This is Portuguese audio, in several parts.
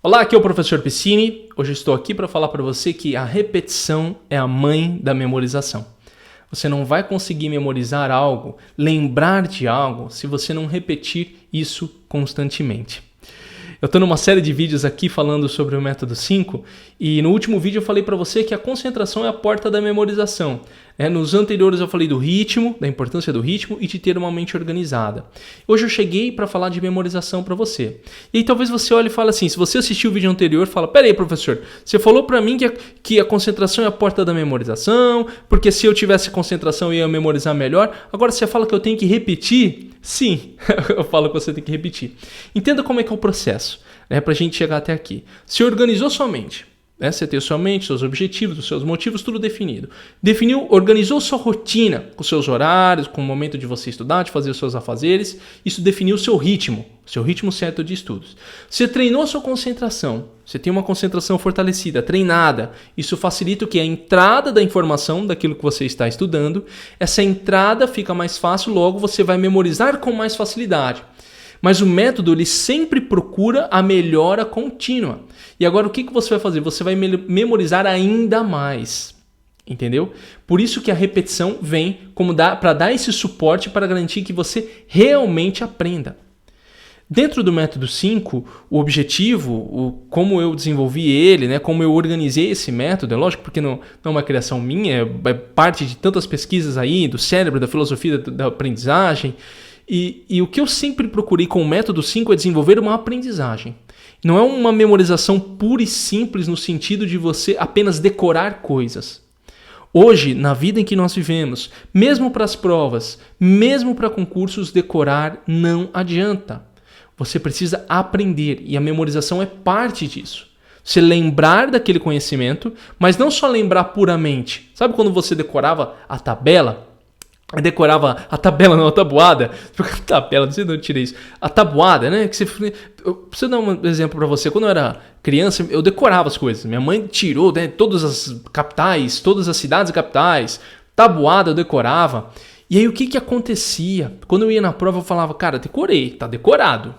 Olá, aqui é o professor Piscini. Hoje eu estou aqui para falar para você que a repetição é a mãe da memorização. Você não vai conseguir memorizar algo, lembrar de algo, se você não repetir isso constantemente. Eu estou numa série de vídeos aqui falando sobre o método 5 e no último vídeo eu falei para você que a concentração é a porta da memorização. Nos anteriores eu falei do ritmo, da importância do ritmo e de ter uma mente organizada. Hoje eu cheguei para falar de memorização para você. E aí talvez você olhe e fale assim, se você assistiu o vídeo anterior, fala, peraí professor, você falou para mim que a concentração é a porta da memorização, porque se eu tivesse concentração eu ia memorizar melhor, agora você fala que eu tenho que repetir? Sim, eu falo que você tem que repetir. Entenda como é que é o processo, para a gente chegar até aqui. Se organizou sua mente. Você tem sua mente, seus objetivos, os seus motivos, tudo definido. Definiu, organizou sua rotina, com seus horários, com o momento de você estudar, de fazer os seus afazeres. Isso definiu o seu ritmo certo de estudos. Você treinou a sua concentração, você tem uma concentração fortalecida, treinada. Isso facilita o que? A entrada da informação daquilo que você está estudando. Essa entrada fica mais fácil, logo você vai memorizar com mais facilidade. Mas o método ele sempre procura a melhora contínua. E agora o que você vai fazer? Você vai memorizar ainda mais. Entendeu? Por isso que a repetição vem para dar esse suporte para garantir que você realmente aprenda. Dentro do método 5, o objetivo, como eu desenvolvi ele, como eu organizei esse método, é lógico porque não é uma criação minha, é parte de tantas pesquisas aí, do cérebro, da filosofia da aprendizagem. E o que eu sempre procurei com o método 5 é desenvolver uma aprendizagem. Não é uma memorização pura e simples no sentido de você apenas decorar coisas. Hoje, na vida em que nós vivemos, mesmo para as provas, mesmo para concursos, decorar não adianta. Você precisa aprender e a memorização é parte disso. Você lembrar daquele conhecimento, mas não só lembrar puramente. Sabe quando você decorava a tabela? Eu decorava a tabela, não, a tabuada. Tabela, não sei de onde eu tirei isso. A tabuada, Que preciso dar um exemplo para você. Quando eu era criança, eu decorava as coisas. Minha mãe tirou todas as capitais, todas as cidades capitais. Tabuada eu decorava. E aí o que acontecia? Quando eu ia na prova, eu falava, cara, decorei, tá decorado.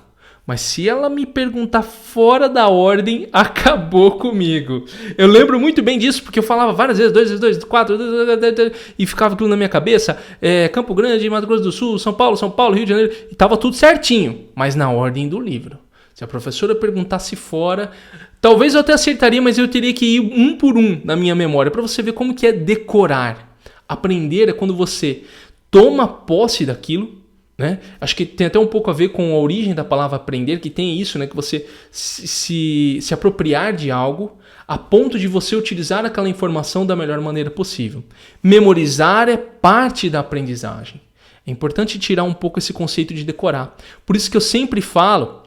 Mas se ela me perguntar fora da ordem, acabou comigo. Eu lembro muito bem disso, porque eu falava várias vezes, 2 vezes 2, 4, e ficava aquilo na minha cabeça. Campo Grande, Mato Grosso do Sul, São Paulo, Rio de Janeiro. E estava tudo certinho, mas na ordem do livro. Se a professora perguntasse fora, talvez eu até acertaria, mas eu teria que ir um por um na minha memória, para você ver como que é decorar. Aprender é quando você toma posse daquilo. Acho que tem até um pouco a ver com a origem da palavra aprender, que tem isso, que você se apropriar de algo a ponto de você utilizar aquela informação da melhor maneira possível. Memorizar é parte da aprendizagem. É importante tirar um pouco esse conceito de decorar. Por isso que eu sempre falo,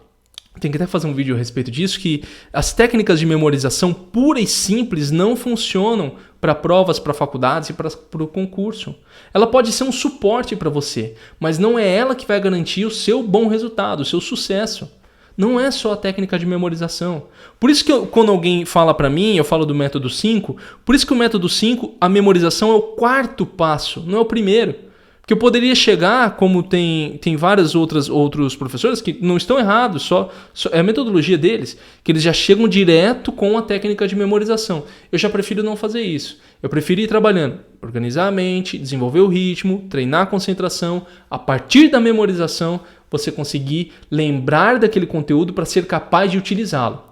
tem que até fazer um vídeo a respeito disso, que as técnicas de memorização pura e simples não funcionam para provas, para faculdades e para o concurso. Ela pode ser um suporte para você, mas não é ela que vai garantir o seu bom resultado, o seu sucesso. Não é só a técnica de memorização. Por isso que quando alguém fala para mim, eu falo do método 5, por isso que o método 5, a memorização é o 4º passo, não é o primeiro. Que eu poderia chegar, como tem vários outros professores que não estão errados, só é a metodologia deles, que eles já chegam direto com a técnica de memorização. Eu já prefiro não fazer isso. Eu prefiro ir trabalhando, organizar a mente, desenvolver o ritmo, treinar a concentração. A partir da memorização, você conseguir lembrar daquele conteúdo para ser capaz de utilizá-lo.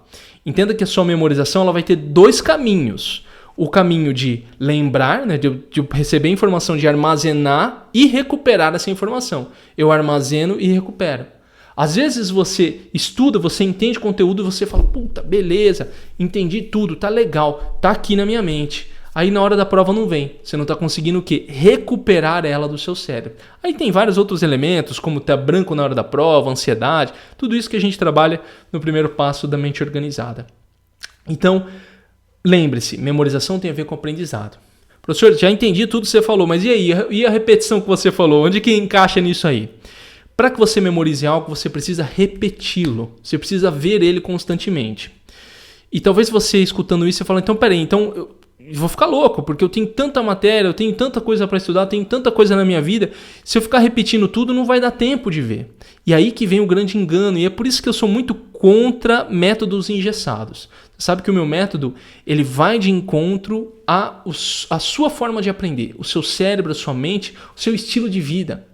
Entenda que a sua memorização ela vai ter 2 caminhos. O caminho de lembrar, de receber informação, de armazenar e recuperar essa informação. Eu armazeno e recupero. Às vezes você estuda, você entende conteúdo e você fala, puta, beleza, entendi tudo, tá legal, tá aqui na minha mente. Aí na hora da prova não vem, você não está conseguindo o quê? Recuperar ela do seu cérebro. Aí tem vários outros elementos, como tá branco na hora da prova, ansiedade, tudo isso que a gente trabalha no primeiro passo da mente organizada. Então, lembre-se, memorização tem a ver com aprendizado. Professor, já entendi tudo que você falou, mas e aí? E a repetição que você falou? Onde que encaixa nisso aí? Para que você memorize algo, você precisa repeti-lo. Você precisa ver ele constantemente. E talvez você escutando isso, você fale, então peraí, vou ficar louco, porque eu tenho tanta matéria, eu tenho tanta coisa para estudar, tenho tanta coisa na minha vida. Se eu ficar repetindo tudo, não vai dar tempo de ver. E aí que vem o grande engano, e é por isso que eu sou muito contra métodos engessados. Você sabe que o meu método, ele vai de encontro à sua forma de aprender, o seu cérebro, a sua mente, o seu estilo de vida.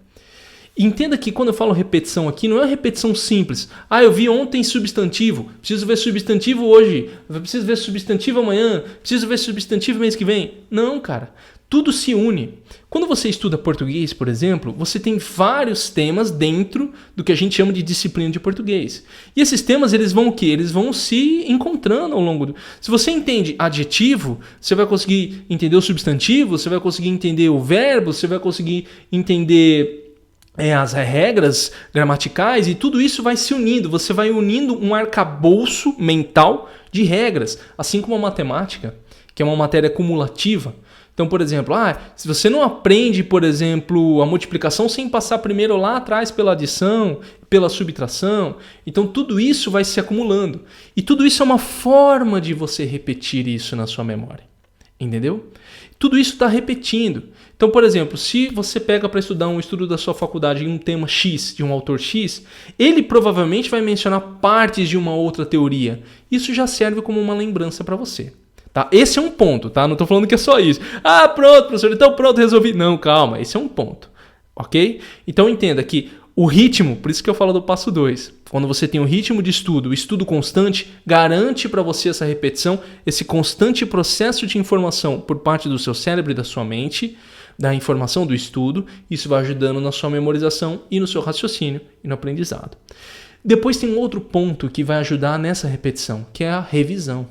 E entenda que quando eu falo repetição aqui, não é uma repetição simples. Eu vi ontem substantivo, preciso ver substantivo hoje, preciso ver substantivo amanhã, preciso ver substantivo mês que vem. Não, cara. Tudo se une. Quando você estuda português, por exemplo, você tem vários temas dentro do que a gente chama de disciplina de português. E esses temas, eles vão o quê? Eles vão se encontrando ao longo do... Se você entende adjetivo, você vai conseguir entender o substantivo, você vai conseguir entender o verbo, você vai conseguir entender... as regras gramaticais, e tudo isso vai se unindo. Você vai unindo um arcabouço mental de regras, assim como a matemática, que é uma matéria cumulativa. Então, por exemplo, se você não aprende, por exemplo, a multiplicação sem passar primeiro lá atrás pela adição, pela subtração, então tudo isso vai se acumulando. E tudo isso é uma forma de você repetir isso na sua memória. Entendeu? Tudo isso está repetindo. Então, por exemplo, se você pega para estudar um estudo da sua faculdade em um tema X, de um autor X, ele provavelmente vai mencionar partes de uma outra teoria. Isso já serve como uma lembrança para você. Tá? Esse é um ponto, tá? Não estou falando que é só isso. Pronto, professor, então pronto, resolvi. Não, calma, esse é um ponto. Ok? Então entenda que o ritmo, por isso que eu falo do passo 2, quando você tem um ritmo de estudo, o estudo constante, garante para você essa repetição, esse constante processo de informação por parte do seu cérebro e da sua mente, da informação do estudo, isso vai ajudando na sua memorização e no seu raciocínio e no aprendizado. Depois tem um outro ponto que vai ajudar nessa repetição, que é a revisão.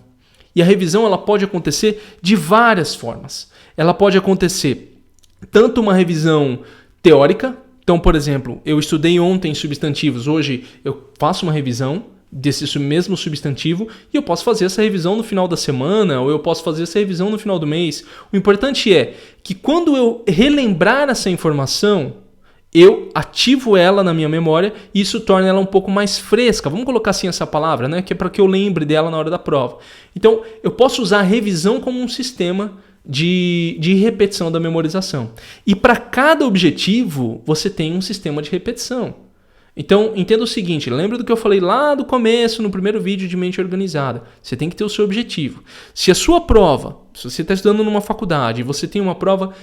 E a revisão ela pode acontecer de várias formas. Ela pode acontecer tanto uma revisão teórica. Então, por exemplo, eu estudei ontem substantivos, hoje eu faço uma revisão desse mesmo substantivo e eu posso fazer essa revisão no final da semana ou eu posso fazer essa revisão no final do mês. O importante é que quando eu relembrar essa informação, eu ativo ela na minha memória e isso torna ela um pouco mais fresca. Vamos colocar assim essa palavra, né? Que é para que eu lembre dela na hora da prova. Então, eu posso usar a revisão como um sistema de repetição da memorização. E para cada objetivo, você tem um sistema de repetição. Então, entenda o seguinte, lembra do que eu falei lá do começo, no primeiro vídeo de mente organizada. Você tem que ter o seu objetivo. Se a sua prova, se você está estudando numa faculdade, você tem uma prova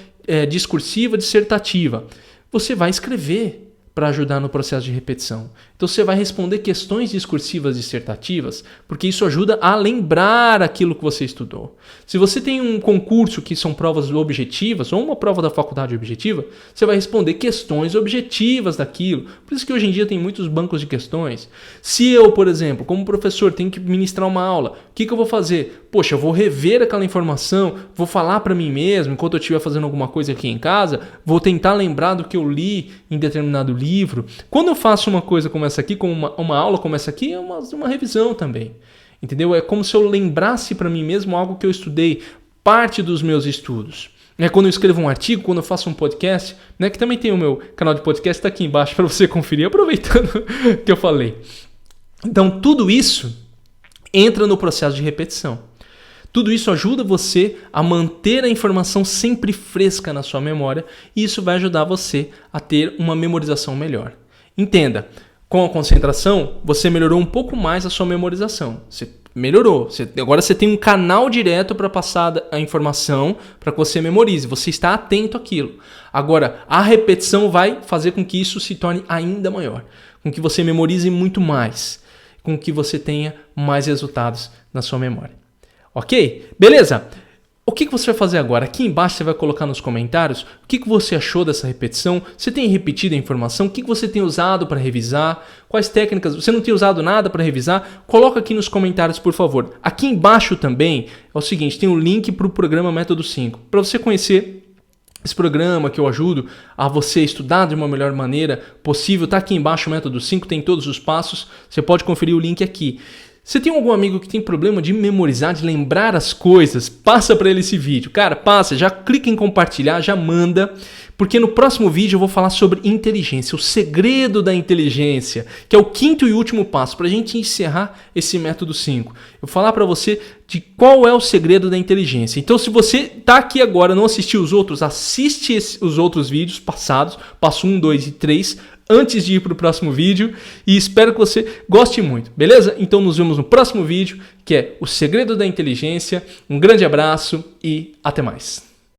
discursiva, dissertativa, você vai escrever para ajudar no processo de repetição. Então você vai responder questões discursivas dissertativas, porque isso ajuda a lembrar aquilo que você estudou. Se você tem um concurso que são provas objetivas, ou uma prova da faculdade objetiva, você vai responder questões objetivas daquilo. Por isso que hoje em dia tem muitos bancos de questões. Se eu, por exemplo, como professor, tenho que ministrar uma aula, o que eu vou fazer? Poxa, eu vou rever aquela informação, vou falar para mim mesmo, enquanto eu estiver fazendo alguma coisa aqui em casa, vou tentar lembrar do que eu li em determinado livro. Quando eu faço uma coisa como essa aqui, como uma aula como essa aqui, é uma revisão também. Entendeu? É como se eu lembrasse para mim mesmo algo que eu estudei, parte dos meus estudos. Quando eu escrevo um artigo, quando eu faço um podcast, que também tem o meu canal de podcast, está aqui embaixo para você conferir, aproveitando que eu falei. Então, tudo isso entra no processo de repetição. Tudo isso ajuda você a manter a informação sempre fresca na sua memória e isso vai ajudar você a ter uma memorização melhor. Entenda, com a concentração, você melhorou um pouco mais a sua memorização. Você melhorou. Agora você tem um canal direto para passar a informação para que você memorize. Você está atento àquilo. Agora, a repetição vai fazer com que isso se torne ainda maior. Com que você memorize muito mais. Com que você tenha mais resultados na sua memória. Ok? Beleza? O que você vai fazer agora? Aqui embaixo você vai colocar nos comentários o que você achou dessa repetição. Você tem repetido a informação? O que você tem usado para revisar? Quais técnicas? Você não tem usado nada para revisar? Coloca aqui nos comentários, por favor. Aqui embaixo também é o seguinte, tem um link para o programa Método 5. Para você conhecer esse programa que eu ajudo a você estudar de uma melhor maneira possível, está aqui embaixo o Método 5, tem todos os passos. Você pode conferir o link aqui. Você tem algum amigo que tem problema de memorizar, de lembrar as coisas? Passa para ele esse vídeo. Cara, passa, já clica em compartilhar, já manda, porque no próximo vídeo eu vou falar sobre inteligência, o segredo da inteligência, que é o quinto e último passo para a gente encerrar esse método 5. Eu vou falar para você de qual é o segredo da inteligência. Então, se você está aqui agora e não assistiu os outros, assiste os outros vídeos passados, passo 1, 2 e 3, antes de ir para o próximo vídeo, e espero que você goste muito, beleza? Então nos vemos no próximo vídeo, que é o segredo da inteligência. Um grande abraço e até mais.